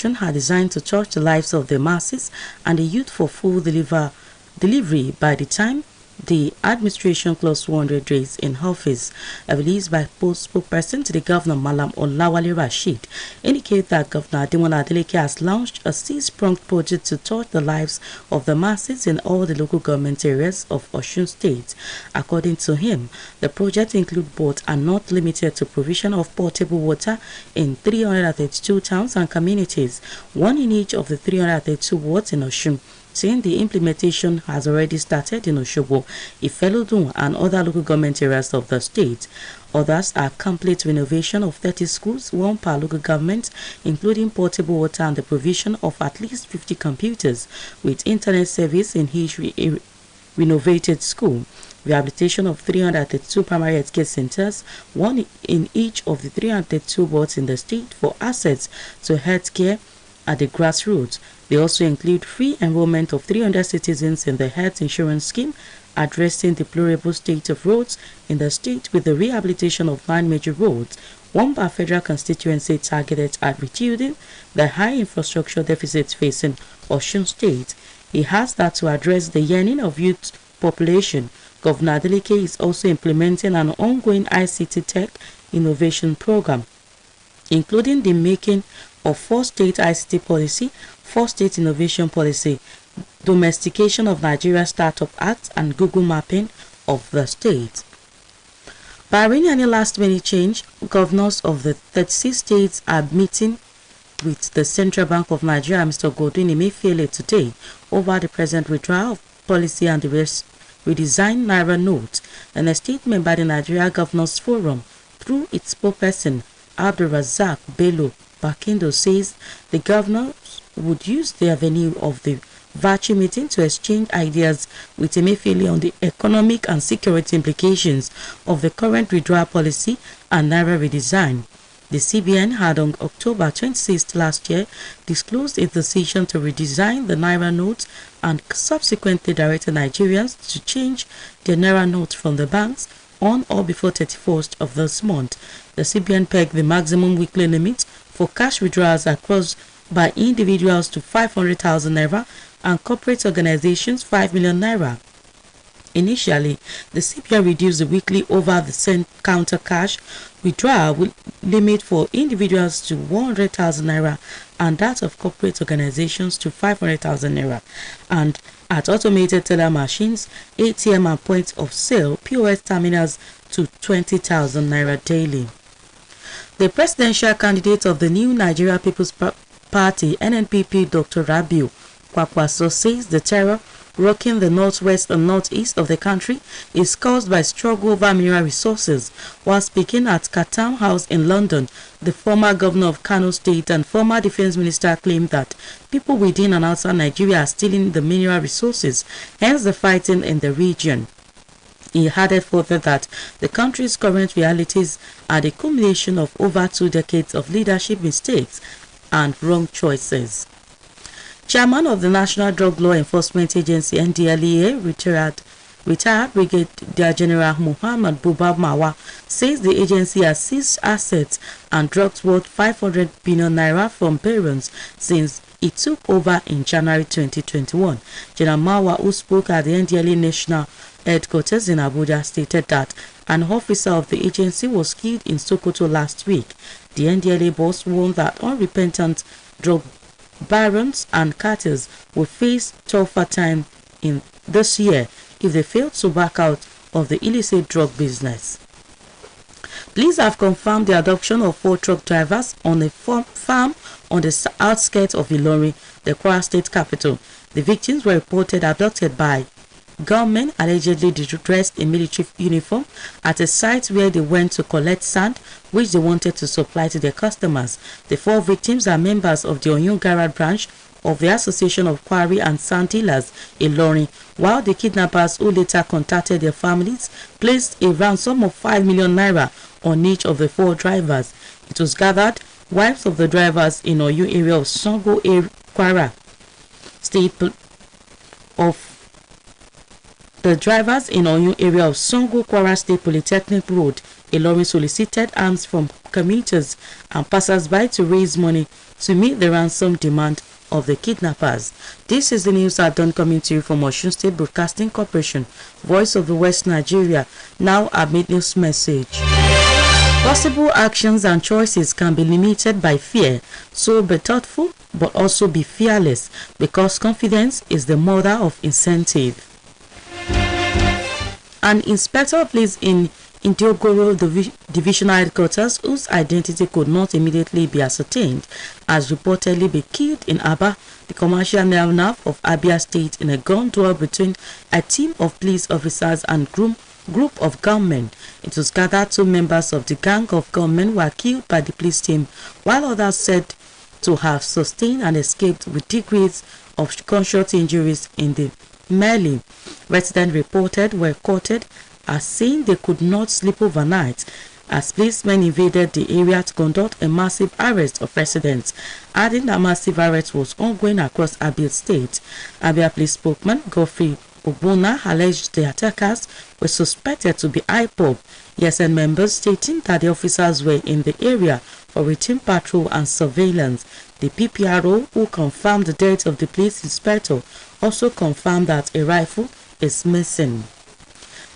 doctrine are designed to touch the lives of the masses and the youth for full delivery by the time the administration closed 100 days in office. A release by spokesperson to the governor, Malam Olawale Rashid, indicates that Governor Ademola Adeleke has launched a six-pronged project to touch the lives of the masses in all the local government areas of Osun State. According to him, the project includes but are not limited to provision of potable water in 332 towns and communities, one in each of the 332 wards in Osun, saying the implementation has already started in Osogbo, Ifelodun, and other local government areas of the state. Others are complete renovation of 30 schools, one per local government, including portable water and the provision of at least 50 computers with internet service in each renovated school. Rehabilitation of 332 primary healthcare centers, one in each of the 332 wards in the state for access to healthcare at the grassroots. They also include free enrollment of 300 citizens in the health insurance scheme, addressing the deplorable state of roads in the state with the rehabilitation of 9 major roads, one per federal constituency targeted at reducing the high infrastructure deficits facing Osun State. He has that to address the yearning of youth population. Governor Adeleke is also implementing an ongoing ICT tech innovation program, including the making of 4-state ICT policy, 4-state innovation policy, domestication of Nigeria Startup Act, and Google mapping of the state. Barring any last-minute change, governors of the 36 states are meeting with the Central Bank of Nigeria, Mr. Godwin Emefiele, today over the present withdrawal of policy and the redesigned Naira note. In a statement by the Nigeria Governors Forum, through its spokesperson, Abdulrazak Bello Bakindo, says the governors would use the avenue of the virtual meeting to exchange ideas with Emefiele on the economic and security implications of the current withdrawal policy and Naira redesign. The CBN had on October 26th last year disclosed its decision to redesign the Naira note and subsequently directed Nigerians to change their Naira notes from the banks on or before 31st of this month. The CBN pegged the maximum weekly limit for cash withdrawals across by individuals to 500,000 naira and corporate organizations 5 million naira. Initially, the CBN reduced the weekly over-the-counter cash withdrawal limit for individuals to 100,000 naira and that of corporate organizations to 500,000 naira, and at automated teller machines, ATM and points of sale POS terminals to 20,000 naira daily. The presidential candidate of the new Nigeria People's Party, NNPP, Dr. Rabiu Kwakwaso, says the terror rocking the northwest and northeast of the country is caused by struggle over mineral resources. While speaking at Chatham House in London, the former governor of Kano State and former defense minister claimed that people within and outside Nigeria are stealing the mineral resources, hence the fighting in the region. He added further that the country's current realities are the culmination of over 2 decades of leadership mistakes and wrong choices. Chairman of the National Drug Law Enforcement Agency (NDLEA), retired Brigadier General Muhammad Buba Mawa, says the agency has seized assets and drugs worth 500 billion naira from barons since it took over in January 2021. General Mawa, who spoke at the NDLEA National Headquarters in Abuja, stated that an officer of the agency was killed in Sokoto last week. The NDLEA boss warned that unrepentant drug barons and cartels will face tougher time in this year if they fail to back out of the illicit drug business. Police have confirmed the adoption of 4 truck drivers on a farm on the outskirts of Ilorin, the Kwara State capital. The victims were reported abducted by gunmen allegedly dressed in military uniform at a site where they went to collect sand, which they wanted to supply to their customers. The 4 victims are members of the Oyun Garage branch of the Association of Quarry and Sand Dealers in Ilorin, while the kidnappers, who later contacted their families, placed a ransom of 5 million naira on each of the 4 drivers. It was gathered wives of the drivers in Oyun area of Songo Kwara State The drivers in Oyun area of Songo Kwara State Polytechnic Road Ilorin solicited alms from commuters and passers-by to raise money to meet the ransom demand of the kidnappers. This is the news that done coming to you from Osun State Broadcasting Corporation, Voice of the West Nigeria. Now our mid-news message. Possible actions and choices can be limited by fear, so be thoughtful but also be fearless, because confidence is the mother of incentive. An inspector placed in Indiogoro Divisional Headquarters, whose identity could not immediately be ascertained, has reportedly been killed in Aba, the commercial nerve of Abia State, in a gun duel between a team of police officers and group of gunmen. It was gathered 2 members of the gang of gunmen were killed by the police team, while others said to have sustained and escaped with degrees of gunshot injuries in the melee. Residents reported were quoted as saying they could not sleep overnight as policemen invaded the area to conduct a massive arrest of residents, adding that massive arrest was ongoing across Abia State. Abia Police spokesman Godfrey Ogbonna alleged the attackers were suspected to be IPOB, ESN members, stating that the officers were in the area for routine patrol and surveillance. The PPRO, who confirmed the death of the police inspector, also confirmed that a rifle is missing.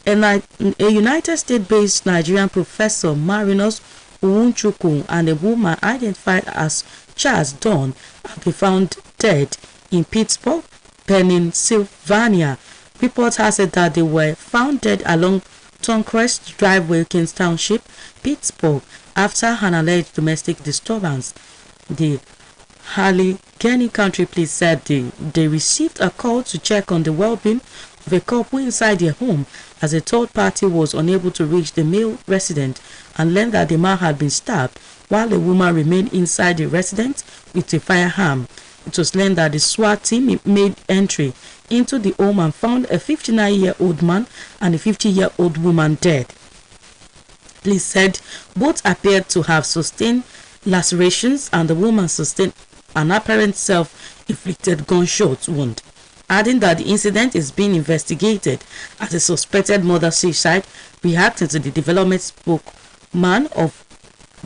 A United States-based Nigerian professor, Marinus Uwunchukwu, and a woman identified as Charles Dunn have been found dead in Pittsburgh, Pennsylvania. Reports have said that they were found dead along Tonecrest Drive, Wilkins Township, Pittsburgh, after an alleged domestic disturbance. The Allegheny County Police said they received a call to check on the well-being of a couple inside their home, as a third party was unable to reach the male resident, and learned that the man had been stabbed while the woman remained inside the residence with a firearm. It was learned that the SWAT team made entry into the home and found a 59-year-old man and a 50-year-old woman dead. Police said both appeared to have sustained lacerations, and the woman sustained an apparent self-inflicted gunshot wound, adding that the incident is being investigated as a suspected murder suicide. Reacting to the development, spokesman of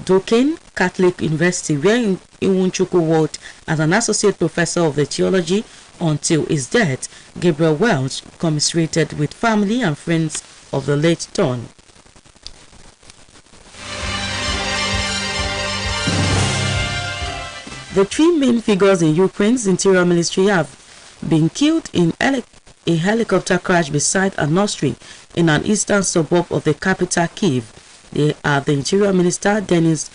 Duquesne Catholic University, where Iwunchukwu worked as an associate professor of theology until his death, Gabriel Welch, commiserated with family and friends of the late Dunn. The 3 main figures in Ukraine's interior ministry have been killed in a helicopter crash beside a nursery in an eastern suburb of the capital, Kyiv. They are the Interior Minister Denis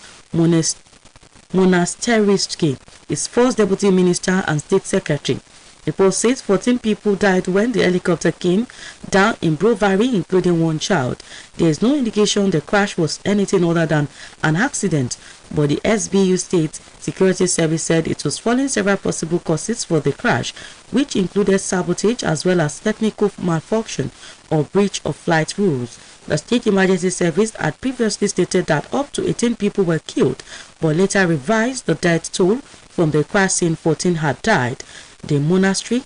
Monasteryski, his first deputy minister and state secretary. Report says 14 people died when the helicopter came down in Brovary, including 1 child. There is no indication the crash was anything other than an accident, but the SBU State Security Service said it was following several possible causes for the crash, which included sabotage as well as technical malfunction or breach of flight rules. The State Emergency Service had previously stated that up to 18 people were killed, but later revised the death toll. From the crash scene, 14 had died. The monastery,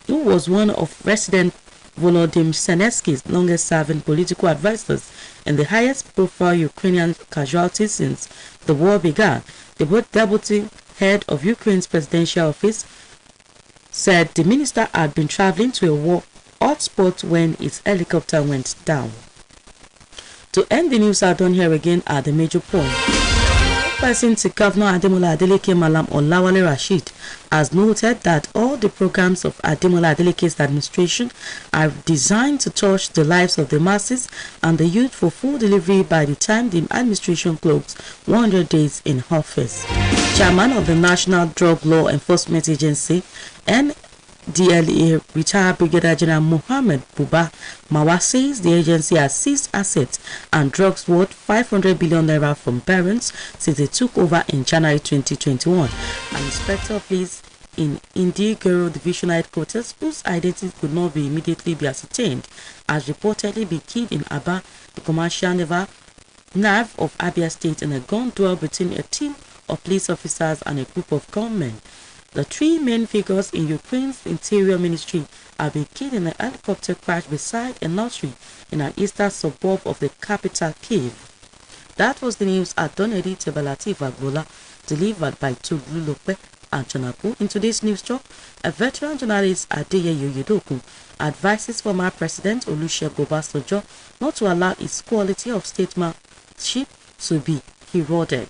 who was one of President Volodymyr Zelensky's longest-serving political advisors and the highest-profile Ukrainian casualty since the war began, the deputy head of Ukraine's presidential office said the minister had been traveling to a war hotspot when his helicopter went down. To end the news, are done here again at the major point. Person to Governor Ademola Adeleke Malam Olawale Rashid has noted that all the programs of Ademola Adeleke's administration are designed to touch the lives of the masses and the youth for full delivery by the time the administration clocks 100 days in office. Chairman of the National Drug Law Enforcement Agency, NDLEA, retired Brigadier General Mohammed Buba Mawa, says the agency has seized assets and drugs worth 500 billion naira from parents since they took over in January 2021. An inspector placed in Indiogoro Divisional Headquarters, whose identity could not be immediately be ascertained, has reportedly been killed in Aba, the commercial nerve of Abia State, in a gun duel between a team of police officers and a group of gunmen. The 3 main figures in Ukraine's interior ministry have been killed in a helicopter crash beside a nursery in an eastern suburb of the capital, Kyiv. That was the news at Donedi Tebalatif Agbola, delivered by Tuglu Lope and Jonaku. In today's news talk, a veteran journalist Adeyeye Oyedoku advises former President Olusegun Obasanjo not to allow his quality of statesmanship to be eroded.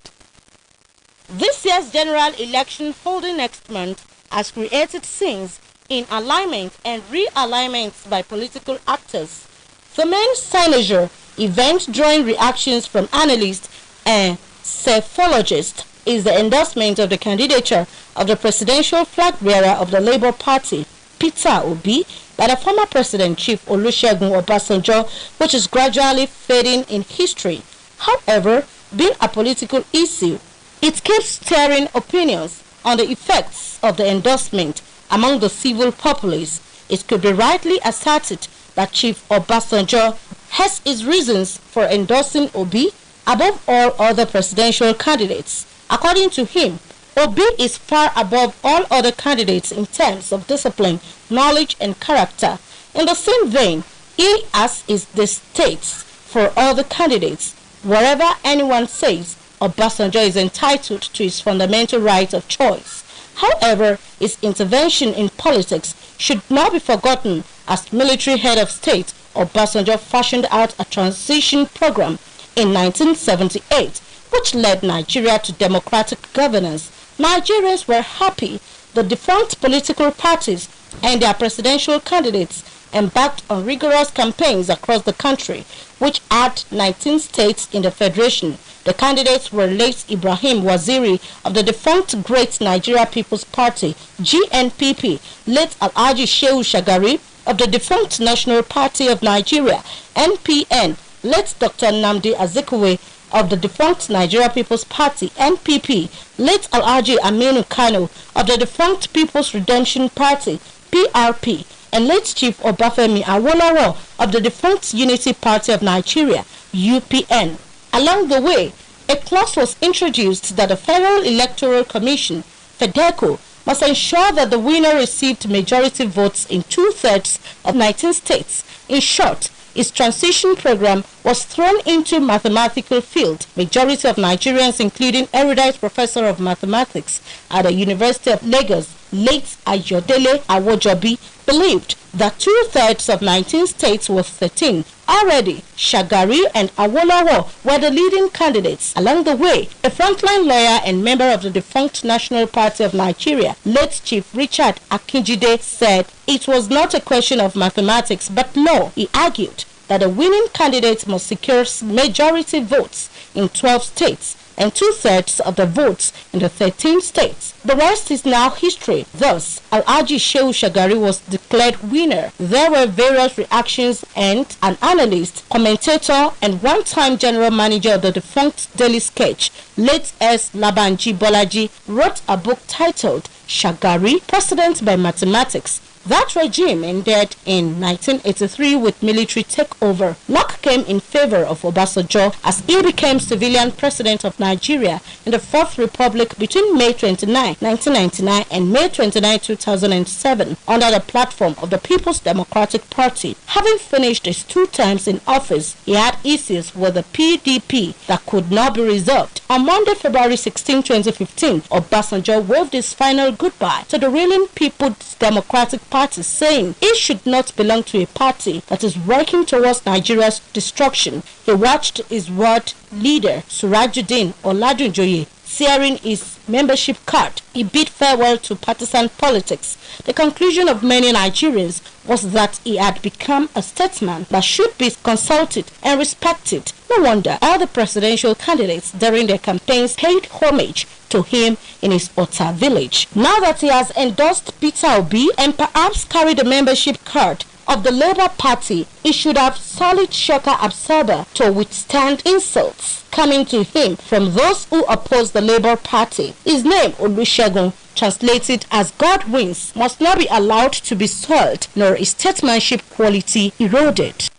This year's general election holding next month has created scenes in alignment and realignments by political actors. The main signature event drawing reactions from analysts and psephologists is the endorsement of the candidature of the presidential flag bearer of the Labour Party, Peter Obi, by the former President Chief Olusegun Obasanjo, which is gradually fading in history. However, being a political issue, it keeps stirring opinions on the effects of the endorsement among the civil populace. It could be rightly asserted that Chief Obasanjo has his reasons for endorsing Obi above all other presidential candidates. According to him, Obi is far above all other candidates in terms of discipline, knowledge, and character. In the same vein, he has his distakes for other candidates. Wherever anyone says Obasanjo is entitled to his fundamental right of choice. However, his intervention in politics should not be forgotten. As military head of state, Obasanjo fashioned out a transition program in 1978, which led Nigeria to democratic governance. Nigerians were happy. The defunct political parties and their presidential candidates embarked on rigorous campaigns across the country, which had 19 states in the federation. The candidates were late Ibrahim Waziri of the defunct Great Nigeria People's Party, GNPP, late Alhaji Shehu Shagari of the defunct National Party of Nigeria, NPN, late Dr. Nnamdi Azikiwe of the defunct Nigeria People's Party, NPP, late Alhaji Aminu Kano of the defunct People's Redemption Party, PRP, and late Chief Obafemi Awolowo of the defunct Unity Party of Nigeria, UPN. Along the way, a clause was introduced that the Federal Electoral Commission, FEDECO, must ensure that the winner received majority votes in 2/3 of 19 states. In short, its transition program was thrown into mathematical field. Majority of Nigerians, including erudite professor of mathematics at the University of Lagos, late Ayodele Awojobi, believed that 2/3 of 19 states was 13. Already, Shagari and Awolowo were the leading candidates. Along the way, a frontline lawyer and member of the defunct National Party of Nigeria, late Chief Richard Akinjide, said it was not a question of mathematics but law. He argued that the winning candidate must secure majority votes in 12 states and 2/3 of the votes in the 13 states. The rest is now history. Thus, Alhaji Shehu Shagari was declared winner. There were various reactions, and an analyst, commentator, and one-time general manager of the defunct Daily Sketch, late S. Labanji Bolaji, wrote a book titled Shagari, Precedent by Mathematics. That regime ended in 1983 with military takeover. Knock came in favor of Obasanjo as he became civilian president of Nigeria in the Fourth Republic between May 29, 1999 and May 29, 2007 under the platform of the People's Democratic Party. Having finished his 2 terms in office, he had issues with the PDP that could not be resolved. On Monday, February 16, 2015, Obasanjo waved his final goodbye to the ruling People's Democratic Party, saying he should not belong to a party that is working towards Nigeria's destruction. He watched his world leader, Surajuddin Oladunjoye, tearing his membership card. He bid farewell to partisan politics. The conclusion of many Nigerians was that he had become a statesman that should be consulted and respected. No wonder all the presidential candidates during their campaigns paid homage to him in his Ota village. Now that he has endorsed Peter Obi and perhaps carried the membership card of the Labour Party, he should have solid shocker absorber to withstand insults coming to him from those who oppose the Labour Party. His name, Olusegun, translated as God wins, must not be allowed to be soiled, nor his statesmanship quality eroded.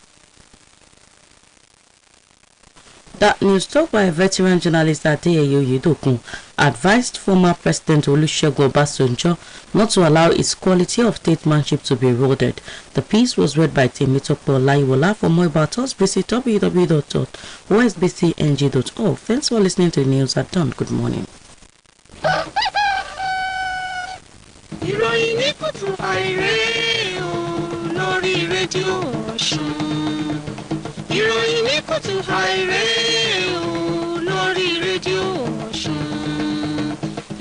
That news talk by veteran journalist Adeyeye Oyedokun advised former President Olusegun Obasanjo not to allow his quality of statesmanship to be eroded. The piece was read by Temitope Olaiwola. For more about us, visit www.osbcng.org. Thanks for listening to the news at dawn. Good morning. Ìròyìn ní kùtù àìrè o lórí rédíò Ọ̀ṣun. Ìròyìn ní kùtù àìrè o lórí rédíò Ọ̀ṣun.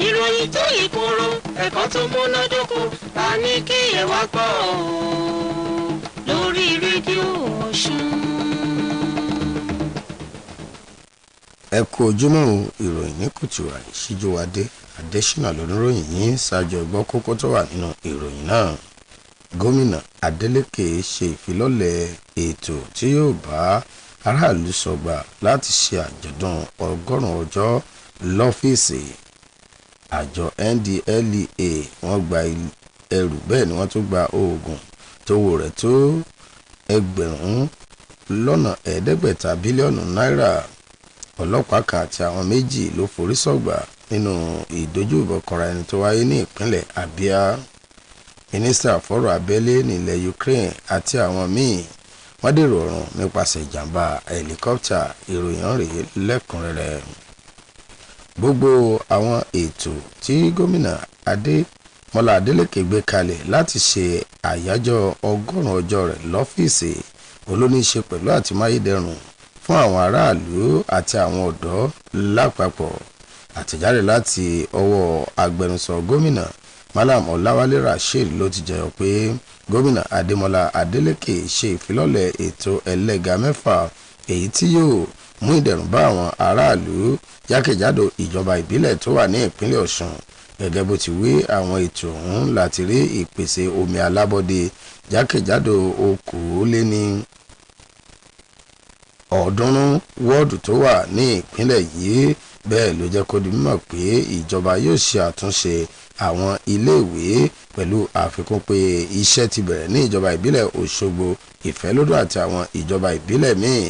Ìròyìn tó yí kóró ẹ̀kọ́ tó múnádóko ta ní kí ẹ wá gbọ́ o lórí rédíò Ọ̀ṣun. Ẹ kú ojúmọ́ o, ìròyìn ní kùtù àìṣíjówádé Adésínà lóníròyìn yìí ṣáájú ẹgbọ́ kókó tó wà nínú ìròyìn náà. Gómìnà Adeleke ṣe ìfilọ́lẹ̀ ètò tí yóò bá aráàlú sọgbà láti ṣe àjọ̀dún 100 ọjọ́ lọ́fíìsì. Àjọ NDLEA wọ́n gba ẹrù bẹ́ẹ̀ ni wọ́n tún gba oògùn tówó rẹ̀ tó $500 bílíọ̀nù náírà. Ọlọ́pàá kan àti àwọn méjì ló forí sọ̀gbà nínú ìdojúbọ̀kọra ẹni tó wáyé ní ìpínlẹ̀ Abia. Mínísítà fọ́rọ̀ abẹ́lé nílẹ̀ Ukraine àti àwọn míì wọ́n dèrò ọ̀run nípasẹ̀ ìjàmbá hẹlikọ́pítà. ìròyìn rèé lẹ́kùnrẹ́rẹ́. Gbogbo àwọn ètò tí gómìnà Adémọ́lá Adélékè gbé kalẹ̀ láti ṣe àyájọ́ 100 ọjọ́ rẹ̀ lọ́fíìsì olóníṣe pẹ̀lú àtìmáyédẹrùn fún àwọn aráàlú àti àwọn ọ̀dọ́ lápapọ̀. Àtẹ̀jáde láti ọwọ́ agbẹnusọ gómìnà Malam Ọláwálé Rasheed ló ti jẹyọ pé gómìnà Adémọ́lá Adélékè ṣe ìfilọ́lẹ̀ ètò ẹlẹ́ga 6 èyí tí yóò mú ìdẹ̀rùn bá àwọn aráàlú jákèjádò ìjọba ìbílẹ̀ tó wà ní ìpínlẹ̀ Ọ̀ṣun. Gẹ́gẹ́ bó ti wí, àwọn ètò ọ̀hún láti rí ìpèsè omi alábọ́dé jákèjádò 300 wọ́ọ̀dù tó wà ní ìpínlẹ̀ yìí. Bẹ́ẹ̀ ló jẹ́ kó di mímọ̀ pé ìjọba yóò ṣe àtúnṣe àwọn iléèwé pẹ̀lú àfikún pé iṣẹ́ ti bẹ̀rẹ̀ ní ìjọba ìbílẹ̀ Òṣogbo, Ìfẹ́lódò àti àwọn ìjọba ìbílẹ̀ míì.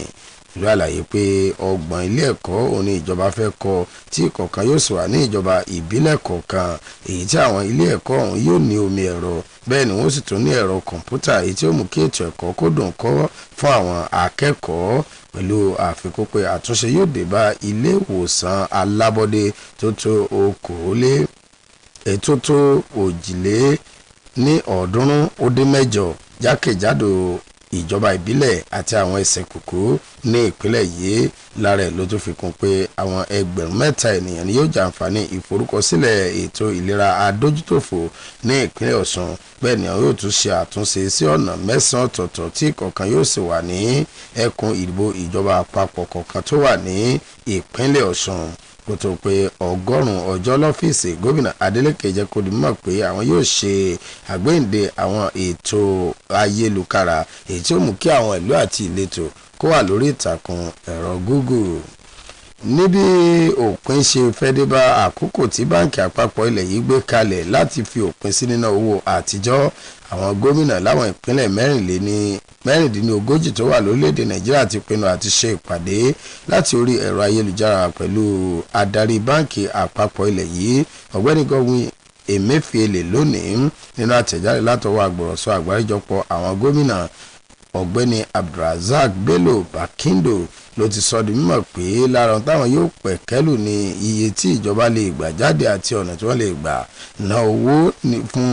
Ìlú àlàyé pé 30 ilé ẹ̀kọ́ òun ni ìjọba fẹ́ kọ́ tí kọ̀ọ̀kan yóò sì wà ní ìjọba ìbílẹ̀ kọ̀ọ̀kan, èyí tí àwọn ilé ẹ̀kọ́ ọ̀hún yóò ní omi ẹ̀rọ, bẹ́ẹ̀ ni wọ́n sì tún ní ẹ̀rọ kọ̀ǹpútà èyí tí ó mú kí ètò ẹ̀kọ́ kó dùn kọ́ fún àwọn akẹ́kọ̀ọ́. Pẹ̀lú àfikún pé àtúnṣe yóò dé bá ilé ìwòsàn alábọ́dé tó tó 3,248 jákèjádò ìjọba ìbílẹ̀ àti àwọn ẹsẹ̀ kùkú ní ìpínlẹ̀ yìí. Lára ẹ̀ ló tún fi kún pé àwọn 3,000 ènìyàn ni yóò jàǹfààní ìforúkọsílẹ̀ ètò ìlera adójútòfò ní ìpínlẹ̀ Ọ̀ṣun. Bẹ́ẹ̀ ni yóò tún ṣe àtúnṣe sí ọ̀nà 9 ọ̀tọ̀ọ̀tọ̀ tí kọ̀ọ̀kan yóò sì wà ní ẹkùn ìdìbò ìjọba àpapọ̀ kọ̀ọ̀kan tó wà ní ìpínlẹ̀ Ọ̀ṣun. Kó tó pé 100 ọjọ́ lọ́fíìsì, gómìnà Adeleke jẹ́ kó di mọ̀ pé àwọn yóò ṣe àgbéǹde àwọn ètò ayélujára èyí tí ó mú kí àwọn ìlú àti ìletò kó wà lórí ìtàkùn ẹ̀rọ Google. Níbi òpin ṣe fẹ́ dé bá àkókò tí báǹkì àpapọ̀ ilẹ̀ yìí gbé kalẹ̀ láti fi òpin sí níná owó àtijọ́, àwọn gómìnà láwọn ìpínlẹ̀ 44 tó wà lórílẹ̀‐èdè Nàìjíríà ti pinnu àti ṣe ìpàdé láti orí ẹ̀rọ ayélujára pẹ̀lú adarí báǹkì àpapọ̀ ilẹ̀ yìí ọ̀gbẹ́ni Godwin Emefiele lónìí. Nínú àtẹ̀jáde látọwọ́ agbọ̀rọ̀sọ àgbáríjọpọ̀ àwọn gómìnà, ọ̀gbẹ́ni Abdulrasaq Bello Bakindo ló ti sọ di mímọ̀ pé lára ohun táwọn yóò pẹ̀kẹ́lù ní iye tí ìjọba lè gbà jáde àti ọ̀nà tí wọ́n lè gbà ná owó fún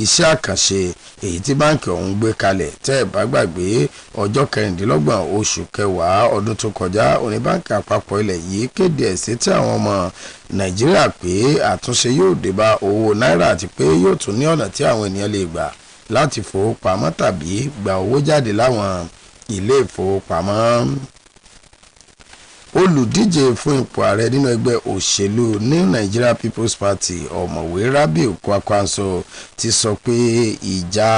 iṣẹ́ àkànṣe èyí tí báǹkì ọ̀hún gbé kalẹ̀. Tẹ́ ẹ̀ bá gbàgbé, ọjọ́ 26 oṣù kẹwàá ọdún tó kọjá òní báǹkì àpapọ̀ ilẹ̀ yìí kéde ẹ̀sẹ̀ tí àwọn ọmọ Nàìjíríà pé àtúnṣe yóò dé bá owó náírà àti pé yóò tún ní ọ̀nà tí àwọn ènìyàn lè gbà láti fowópamọ́ tàbí gba owó jáde láwọn ilé ìfowópamọ́. Olùdíje fún ipò ààrẹ nínú ẹgbẹ́ òṣèlú New Nigeria People's Party ọ̀mọ̀wé Rabiu Kwakwanso ti sọ pé ìjà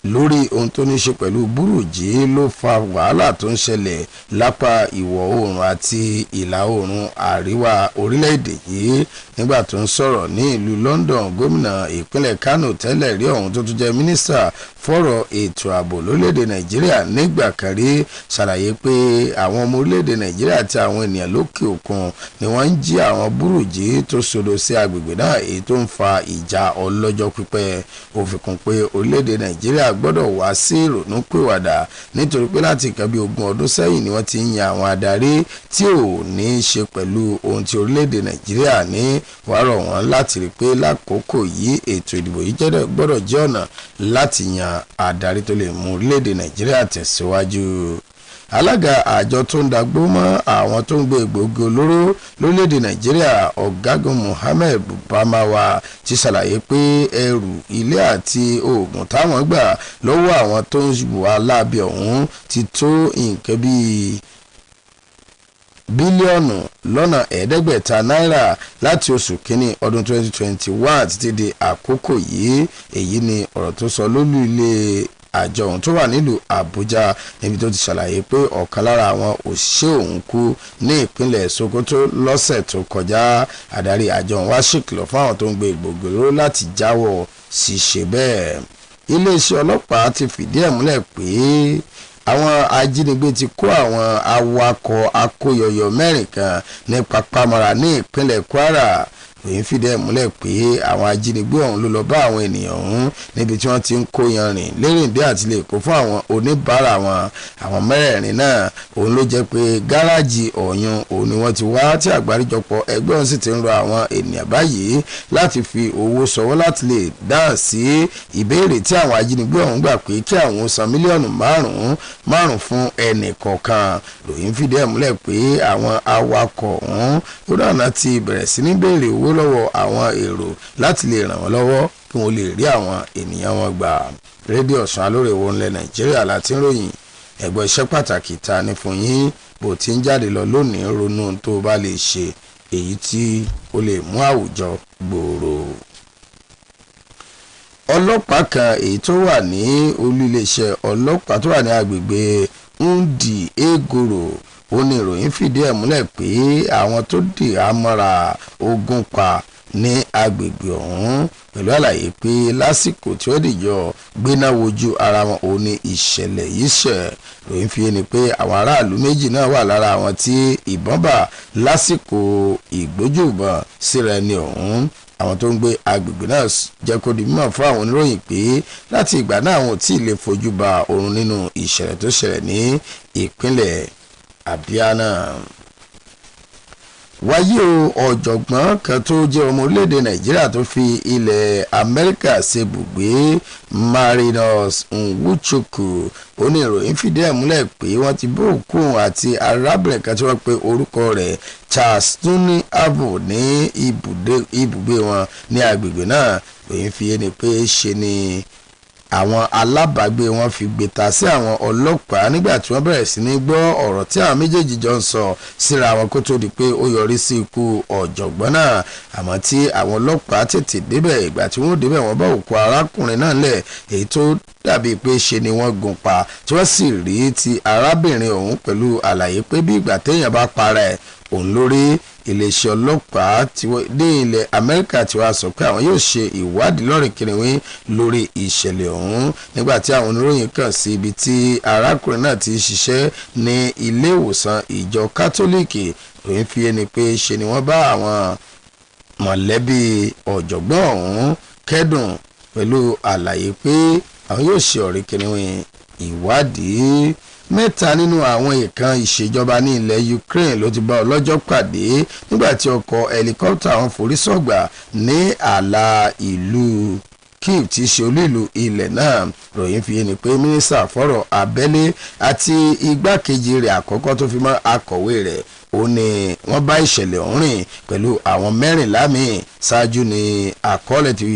lórí ohun tó ní ṣe pẹ̀lú burújí ló fa wàhálà tó ń ṣẹlẹ̀ lápá ìwọ̀ oòrùn àti ìlà oòrùn àríwá orílẹ̀-èdè yìí. Nígbà tó ń sọ̀rọ̀ ní ìlú London, gómìnà ìpínlẹ̀ Kano tẹ́lẹ̀ rí ọ̀hún tó tún jẹ́ mínísítà fọ́rọ̀ ètò ààbò lórílẹ̀-èdè Nàìjíríà nígbà kan rí ṣàlàyé pé àwọn ọmọ orílẹ̀-èdè Nàìjíríà àti àwọn ènìyàn lókè òkun ni wọ́n ń jí àwọn burújí tó sodo sí agbègbè náà, èyí tó ń fa ìjà ọlọ́jọ́ pípẹ́. Ó fi kún pé orílẹ̀-èdè Nàìjíríà gbọ́dọ̀ wá sí ìrònúpìwàdà nítorí pé láti nǹkan bí 20 ọdún sẹ́yìn ni wọ́n ti ń yan àwọn adarí tí ò ní í ṣe pẹ̀lú ohun tí orílẹ̀-èdè Nàìjíríà ní. Wàá rọ̀ wọ́n láti rí pé lákòókò yìí ètò ìdìbò yìí gbọ́dọ̀ jẹ́ ọ̀nà láti yan adarí tó lè mú orílẹ̀-èdè Nàìjíríà tẹ̀síwájú. Alága àjọ tó ń dagbó mọ́ àwọn tó ń gbé egbòogi olóró lórílẹ̀‐èdè Nàìjíríà Ọ̀gágun Mohammed Bamawa ti ṣàlàyé pé ẹrù ilé àti oògùn táwọn gbà lọ́wọ́ àwọn tó ń wà lábẹ́ ọ̀hún ti tó nǹkan bíi bílíọ̀nù lọ́nà 500 náírà láti oṣù kínní ọdún 2021 títí di àkókò yìí. Èyí ni ọ̀rọ̀ tó sọ lólú ilé àjọ ohun tó wà nílùú Àbújá níbi tó ti ṣàlàyé pé ọ̀kan lára àwọn òṣìṣẹ́ òun kú ní ìpínlẹ̀ Sokoto lọ́sẹ̀ tó kọjá. Adarí àjọ ohun wá ṣèkìlọ̀ fún àwọn tó ń gbé egbòogi olóró láti jáwọ́ ṣíṣe bẹ́ẹ̀. Iléeṣẹ́ ọlọ́pàá ti fìdí ẹ̀ múlẹ̀ pé àwọn ajínigbé ti kó àwọn awakọ̀ akóyọyọ 4 kan ní Papamara ní ìpínlẹ̀ Kwara. Èyí fìdí ẹ̀ múlẹ̀ pé àwọn ajínigbé ọ̀hún ló lọ bá àwọn ènìyàn ọ̀hún níbi tí wọ́n ti ń kó yanrìn lérìndé àti lè kó fún àwọn oníbàárà wọn. Àwọn mẹ́rẹ̀ẹ̀rin náà òun ló jẹ́ pé gáràjì ọ̀yún òun ni wọ́n ti wá tí àgbáríjọpọ̀ ẹgbẹ́ ọ̀hún sì ti ń rọ àwọn ènìyàn báyìí láti fi owó sọwọ́ láti lè dáhùn sí ìbéèrè tí àwọn ajínigbé ọ̀hún gbà pé kí àwọn san mílíọ̀nù márùn-ún fún ẹnì kọ̀ọ̀kan. Ròyìn fìdí ẹ̀ múlẹ̀ pé àwọn awakọ̀ ọ̀hún ó dáná ti bẹ̀rẹ̀ sí ní béèrè owó lọ́wọ́ àwọn èrò láti lè ràn wọ́n lọ́wọ́ kí wọ́n lè rí àwọn ènìyàn wọn gbà. Rédíò Ọ̀sán alórèwò ńlẹ̀ Nàìjíríà láti ń ròyìn. Ẹ̀gbọ́n iṣẹ́ pàtàkì ta ní fún yín bó ti ń jáde lọ lónìí, ronú tó bá lè ṣe èyí tí ó lè mú àwùjọ gbòòrò. Ọlọ́pàá kan èyí tó wà ní olú iléeṣẹ́ ọlọ́pàá tó wà ní agbègbè Ndi Egoro ó ní ìròyìn fìdí ẹ̀ múlẹ̀ pé àwọn tó dì á mọ́ra ogun pa ní agbègbè ọ̀hún pẹ̀lú àlàyé pé lásìkò tí ó dìjọ gbéná wojú ara wọn òun ní ìṣẹ̀lẹ̀ yìí ṣẹ̀. Ìròyìn fi ni pé àwọn aráàlú méjì náà wà lára àwọn tí ìbọn bá lásìkò ìgbójúbọn síra ẹni ọ̀hún. Àwọn tó ń gbé agbègbè náà jẹ́ kó di mímọ̀ fún àwọn oníròyìn pé láti ìgbà náà àwọn ò tí ì lè fojú ba oorun nínú ìṣẹ̀lẹ̀ tó ṣẹlẹ̀ ní ìpínlẹ̀ Abia náà. Wáyé o, ọ̀jọ̀gbọ́n kan tó jẹ́ ọmọ orílẹ̀-èdè Nàìjíríà tó fi ilẹ̀ Amẹ́ríkà ṣe bùgbé Marinus Nwuchukwu ó ní ìròyìn fìdí ẹ̀ múlẹ̀ pé wọ́n ti bó òkú àti arábìnrin kan tí wọ́n pe orúkọ rẹ̀ Charles Tuni Abo ní ibùgbé wọn ní agbègbè náà. Ìròyìn fi yé ni pé ṣe ni àwọn alábàágbé wọn fi gbèta sí àwọn ọlọ́pàá nígbà tí wọ́n bẹ̀rẹ̀ sí ní gbọ́ ọ̀rọ̀ tí àwọn méjèèjì jọ ń sọ síra wọn kó tó di pé ó yọrí sí ikú ọ̀jọ̀gbọ́n náà. Àmọ́ tí àwọn ọlọ́pàá tètè débẹ̀, ìgbà tí wọ́n débẹ̀ wọ́n bá òkú arákùnrin náà lẹ̀ èyí tó dàbí pé ṣe ni wọ́n gún pa tí wọ́n sì rí ti arábìnrin ọ̀hún pẹ̀lú àlàyé pé bí ìgbà téèyàn bá para ẹ̀ òun lórí. Iléeṣẹ́ ọlọ́pàá ní ilẹ̀ Amẹ́ríkà tí wàá sọ pé àwọn yóò ṣe ìwádìí lọ́rìn kìnìún lórí ìṣẹ̀lẹ̀ ọ̀hún nígbà tí àwọn oníròyìn kàn sí ibi tí arákùnrin náà ti ṣiṣẹ́ ní ilé ìwòsàn ìjọ kátólíìkì. Òun fi ẹni pé ṣe ni wọ́n bá àwọn mọ̀lẹ́bí ọ̀jọ̀gbọ́n ọ̀hún kẹ́dùn pẹ̀lú àlàyé pé àwọn yóò ṣe ọ̀rìn kìnìún ìwádìí. 3 nínú àwọn ìkan ìṣèjọba ní ilẹ̀ Ukraine ló ti bá ọlọ́jọ́ pàdé nígbàtí ọkọ̀ helicopter wọn forí sọ̀gbà ní ààlà ìlú Kyiv tí í ṣe olú ìlú ilẹ̀ náà. Ròyìn fi yé ni pé mínísítà fọ́rọ̀ abẹ́lé àti igbákejì rẹ̀ àkọ́kọ́ tó fi mọ́ akọ̀wé rẹ̀ ó ní wọ́n bá ìṣẹ̀lẹ̀ ọ̀hún rìn pẹ̀lú àwọn 14 míì. Ṣáájú ní àkọọ́lẹ̀ tí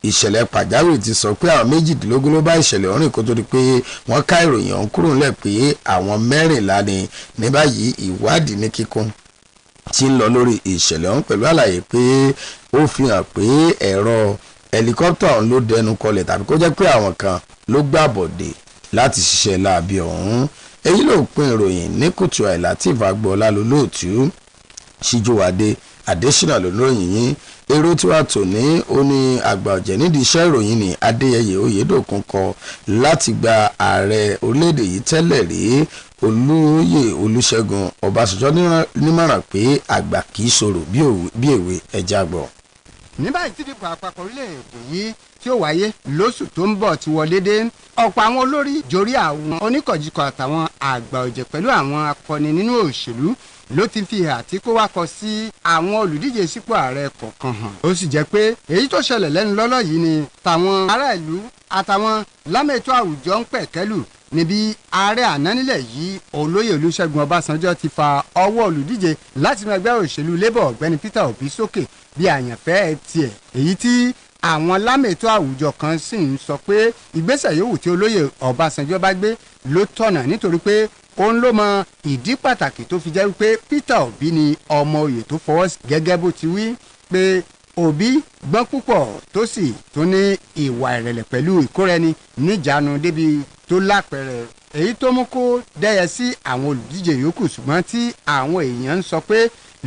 ìṣẹ̀lẹ̀ pàjáwìrì ti sọ pé àwọn 18 ló bá ìṣẹ̀lẹ̀ ọ̀rìn kó tó di pé wọ́n ká ìròyìn ọ̀hún kúrò ńlẹ̀ pé àwọn 14 ni. Ní báyìí ìwádìí ní kíkún tí ń lọ lórí ìṣẹ̀lẹ̀ ọ̀hún pẹ̀lú àlàyé pé ó fi hàn pé ẹ̀rọ helicopter ọ̀hún ló dẹnu kọlẹ̀ tàbí kó jẹ́ pé àwọn kan ló gbàbọ̀dé láti ṣiṣẹ́ láabi ọ̀hún. èyí ló pín ìròyìn ní kùtù àìlátíf agboola lólóòtú Síjúwadé Adésínà lólóyìn yín. èrò tí wàá tò ní oní àgbà ọ̀jẹ̀ nídìí iṣẹ́ ìròyìn ní Adéyẹyẹ Oyèdòkun kọ láti gba ààrẹ orílẹ̀-èdè yìí tẹ́lẹ̀ rí Olóyè Olúṣẹ́gun Ọbásanjọ́ nímọ̀ràn pé àgbà kìí sọ̀rọ̀ bí èwe ẹja gbọ́. ní báyìí tí ìdìbò àpapọ̀ orílẹ̀-èdè yìí tí ó wáyé lóṣù tó ń bọ̀ ti wọlé dé ọ̀pọ̀ àwọn olórí jorí àwọn oníkọ̀jìkọ̀ àtàwọn àgbà ọ̀jẹ̀ pẹ̀lú àwọn akọni nínú òṣèlú ló ti fi hàn tí kó wá kọ sí àwọn olùdíje sípò ààrẹ kọ̀ọ̀kan hàn. ó sì jẹ́ pé èyí tó ṣẹlẹ̀ lẹ́nu lọ́lọ́ yìí ni tàwọn ará ìlú àtàwọn lámètò àwùjọ ń pẹ̀kẹ́lù níbi ààrẹ àná nílẹ̀ yìí Olóyè Olúṣẹ́gun Ọbásanjọ́ ti fa ọwọ́ olùdíje láti inú ẹgbẹ́ òṣèlú Labour ọ̀gbẹ́ni Peter Obi sókè bí àyànfẹ́ tiẹ̀ èyí tí àwọn lámètò àwùjọ kan sì ń sọ pé ìgbésẹ̀ yòówù tí Olóyè Ọbásanjọ́ bá gbé ló tọ̀nà nítorí pé òun ló mọ ìdí pàtàkì tó fi jẹ́ wípé Peter Obi ni ọmọ oyè tó fọwọ́ sí gẹ́gẹ́ bó ti wí pé Obi gbọ́n púpọ̀ tó sì tún ní ìwà ìrẹ̀lẹ̀ pẹ̀lú ìkóraẹni níjàánu débi tó lápẹẹrẹ èyí tó mú kó dẹ́yẹ sí àwọn olùdíje yòókù ṣùgbọ́n tí àwọn èèyàn ń sọ pé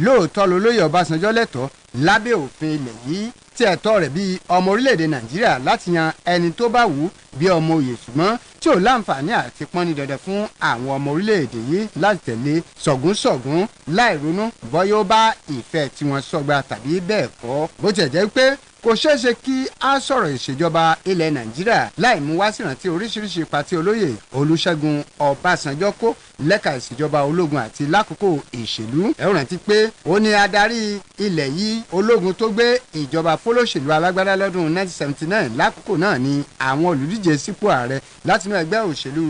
lóòótọ́ lolóyè Ọbásanjọ́ lẹ́tọ̀ọ́ lábẹ́ òfin ilẹ̀ yìí tí ẹ̀tọ́ rẹ̀ bíi ọmọ orílẹ̀-èdè Nàìjíríà láti yan ẹni tó bá wù ú bí ọmọ oyè ṣùgbọ́n tí ò láǹfààní àti pọ́n ní dandan fún àwọn ọmọ orílẹ̀-èdè yìí láti tẹ̀lé sọ̀gúnsọ̀gún láì ronú bọ́yá ó bá ìfẹ́ tiwọn sọ́gba tàbí bẹ́ẹ̀ kọ́ bó tiẹ̀ jẹ́ pé kò ṣeéṣe kí a sọ̀rọ̀ ìṣèjọba ilẹ̀ Nàìjíríà láì mú wá sírántí oríṣiríṣi ipa tí Olóyè Olúṣẹ́gun Ọbásanjọ́ kó lẹ́ka ìṣèjọba ológun àti lákòókò ìṣèlú. ẹ rántí pé ó ní adarí ilẹ̀ yìí ológun tó gbé ìjọba fọlọ́ṣèlú alágbádá lọ́dún 1979 lákòókò náà ni àwọn olùdíje sípò ààrẹ látinú ẹgbẹ́ òṣèlú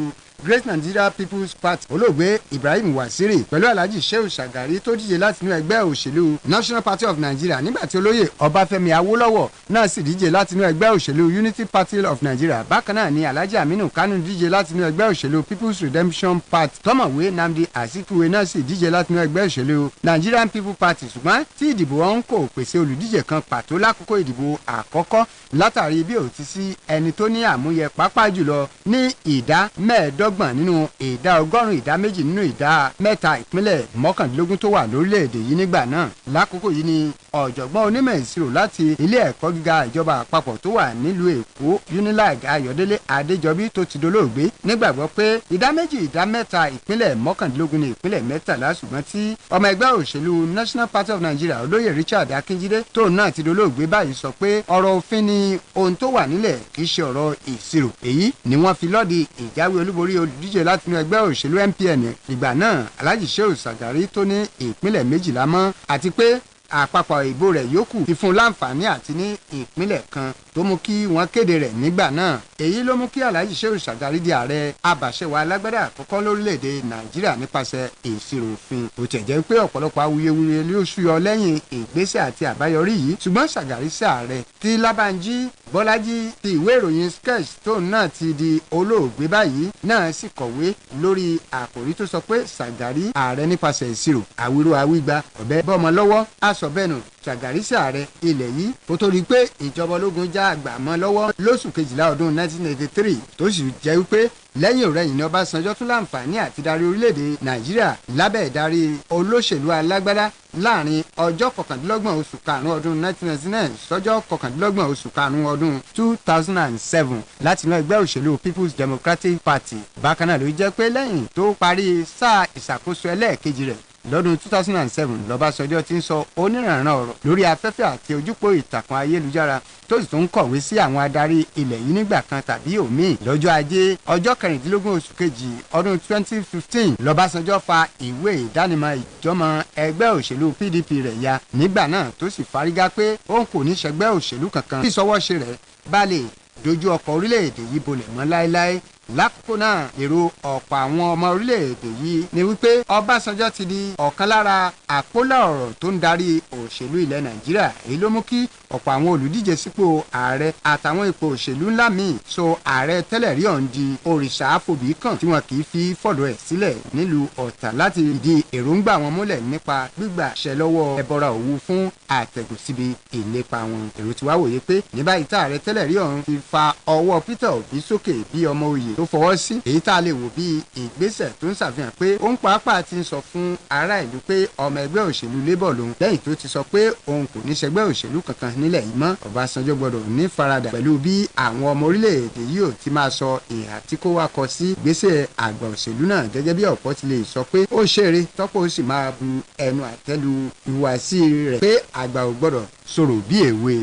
Great Nigeria People's Party olóògbé Ibrahim Wasiri pẹ̀lú Alhaji Shehu Shagari tó díje látinú ẹgbẹ́ òṣèlú National Party of Nigeria nígbàtí Olóyè Ọbáfẹ́mi Awólọ́wọ̀ náà sì díje látinú ẹgbẹ́ òṣèlú Unity Party of Nigeria. bákan náà ni Alhaji Aminu Kanu díje látinú ẹgbẹ́ òṣèlú People's Redemption Party tọ́mọ̀wé Nnamdi Azikiwe náà sì díje látinú ẹgbẹ́ òṣèlú Nigerian People Party ṣùgbọ́n tí ìdìbò ọ̀hún kò pèsè olùdíje kan pàtó lákòókò ìdìbò àkọ́kọ́ látàrí bí ò ti sí ẹni tó ní àmúyẹ pàápàá jùlọ ní ìdá mẹ́ẹ̀ẹ́dọ́gbọ̀n nínú ìdá ọgọ́rùn-ún ìdá méjì nínú ìdá mẹ́ta ìpínlẹ̀ mọ́kàndínlógún tó wà lórílẹ̀‐èdè yìí nígbà náà. lákòókò yìí ni ọ̀jọ̀gbọ́n onímọ̀ ìṣirò láti ilé ẹ̀kọ́ gíga ìjọba àpapọ̀ tó wà nílùú Èkó Unilag Ayọ̀délé Adéjọbí tó ti dolóògbé nígbàgbọ́ pé ìdá méjì ìdá mẹ́ta ìpínlẹ̀ mọ́kàndínlógún ní ìpínlẹ̀ mẹ́tàlá ṣùgbọ́n tí ọmọ ẹgbẹ́ òṣèlú National Party of Nigeria Olóyè Richard Akínjídé tóun náà ti dolóògbé báyìí sọ pé ọ̀rọ̀ òfin ni ohun tó wà nílẹ̀ kì í ṣe ọ̀rọ̀ ìṣirò. èyí ni wọ́n fi lọ́ọ̀dì ìjáwé olúborí olùdíje látinú ẹgbẹ́ òṣèlú MPN ìgbà náà Alhaji Shehu Shagari tó ní ìpínlẹ̀ 12 mọ́ àti pé àpapọ̀ ìbò rẹ̀ yòókù ti fún láǹfààní àti ní ìpínlẹ̀ kan tó mú kí wọ́n kéde rẹ̀ nígbà náà. èyí ló mú kí Alhaji Shehu Shagari di ààrẹ abàṣẹwà alágbádá àkọ́kọ́ lórílẹ̀‐èdè Nàìjíríà nípasẹ̀ ìṣirò òfin. ó tẹ̀ jẹ́ pé ọ̀pọ̀lọpọ̀ awuyewuye ló ṣúyọ lẹ́yìn ìgbésẹ̀ àti àbáyọrí yìí ṣùgbọ́n Shagari sí ààrẹ tí Lábánjí Bọ́lájí ti ìwé ìròyìn Sketch tóun náà ti di olóògbé báyìí náà sì kọ̀wé lórí àkòrí tó sọ pé Shagari ààrẹ nípasẹ̀ ìṣirò àwírò àwígba ọ̀bẹ bọ́mọ lọ́wọ́ aṣọ bẹ́ẹ̀ nù. Shagari sí ààrẹ ilẹ̀ yìí kó tó rí i pé ìjọba ológun já àgbà mọ́ lọ́wọ́ lóṣù kejìlá ọdún 1983 tó sì jẹ́ wípé lẹ́yìn ọ̀rẹ́yìn ní Ọbásanjọ́ tún láǹfààní àti darí orílẹ̀-èdè Nàìjíríà lábẹ́ ìdarí olóṣèlú alágbádá láàrin ọjọ́ kọkàndínlọ́gbọ̀n oṣù karùn-ún ọdún 1999 sọ́jọ́ kọkàndínlọ́gbọ̀n oṣù karùn-ún ọdún 2007 láti inú ẹgbẹ́ òṣèlú People's Democratic Party. bákan náà ló jẹ́ pé lẹ́yìn tó parí sáà ìṣàkóso ẹlẹ́ẹ̀kejì rẹ̀ lọ́dún 2007 lọ́básanjọ́ ti ń sọ onírànran ọ̀rọ̀ lórí afẹ́fẹ́ àti ojúpò ìtàkùn ayélujára tó sì tún ń kọ̀wé sí àwọn adarí ilẹ̀ yìí nígbà kan tàbí òmíì. lọ́jọ́ ajé ọjọ́ 16 oṣù kejì ọdún 2015 lọ́básanjọ́ fa ìwé ìdánimọ̀ ìjọmọ ẹgbẹ́ òṣèlú PDP rẹ̀ ya nígbà náà tó sì fárígá pé òun kò ní ṣẹgbẹ́ òṣèlú kankan tí ìsọwọ́ṣe rẹ̀ bá lè dojú ọkọ̀ orílẹ̀-èdè yìí bolẹ̀ mọ́ láéláé. lákòókò náà èrò ọ̀pọ̀ àwọn ọmọ orílẹ̀-èdè yìí ni wípé Ọbásanjọ́ ti di ọ̀kan lára àpólà ọ̀rọ̀ tó ń darí òṣèlú ilẹ̀ Nàìjíríà. Èyí ló mú kí ọ̀pọ̀ àwọn olùdíje sípò ààrẹ àtàwọn ipò òṣèlú ńlá míì so ààrẹ tẹ́lẹ̀ rí ọ̀hún di òrìṣà àfòbí kan tí wọn kì í fi fọ̀dọ̀ ẹ̀ sílẹ̀ nílùú Ọ̀tà láti ìdí èròǹgbà wọn múlẹ̀ nípa gbígbà ṣẹ lọ́wọ́ ẹbọra òwú fún àtẹ̀gùn síbi ìlépa wọn. Èrò tí wàá wòye pé ní báyìí tá ààrẹ tẹ́lẹ̀ rí ọ̀hún ti fa ọwọ́ Peter Obi sókè bí ọmọ oyè tó fọwọ́ sí, èyí tá a lè wò bí ìgbésẹ̀ tó ń ṣàfihàn pé òun pàápàá ti ń sọ fún ará ìlú pé ọmọ ẹgbẹ́ òṣèlú Labour lòun lẹ́yìn tó ti sọ pé òun kò ní ṣẹgbẹ́ òṣèlú kankan nílẹ̀ yìí mọ́. Ọbásanjọ́ gbọdọ̀ ní faradà pẹ̀lú bí àwọn ọmọ orílẹ̀-èdè yìí ò ti máa sọ ìhà tí kò wá kọ sí ìgbésẹ̀ àgbà òṣèlú náà, gẹ́gẹ́ bí ọ̀pọ̀ ti lè sọ pé ó ṣeré tọ́pọ̀ ó sì máa bu ẹnu àtẹ́lu ìhùwàsí rẹ̀ pé àgbà ò gbọdọ̀ sọ̀rọ̀ bí èwe.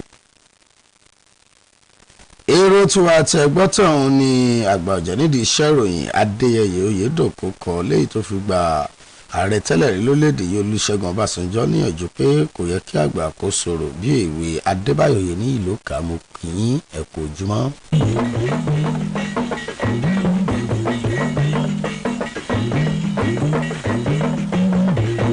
èrò tí wàá tẹ gbọ́tàn ní àgbà ọ̀jẹ̀ nídìí iṣẹ́ ìròyìn Adéyẹyẹ Oyèdòkó kọ léyìí tó fi gba ààrẹ tẹ́lẹ̀ rí lórílẹ̀‐èdè yìí Olúṣẹ́gun Ọbásanjọ́ níyànjú pé kò yẹ kí àgbà kó sọ̀rọ̀ bí èwe. Adébáyọ̀ yìí ní ìlú kàmú kì í ẹ̀kọ́ ojúmọ́.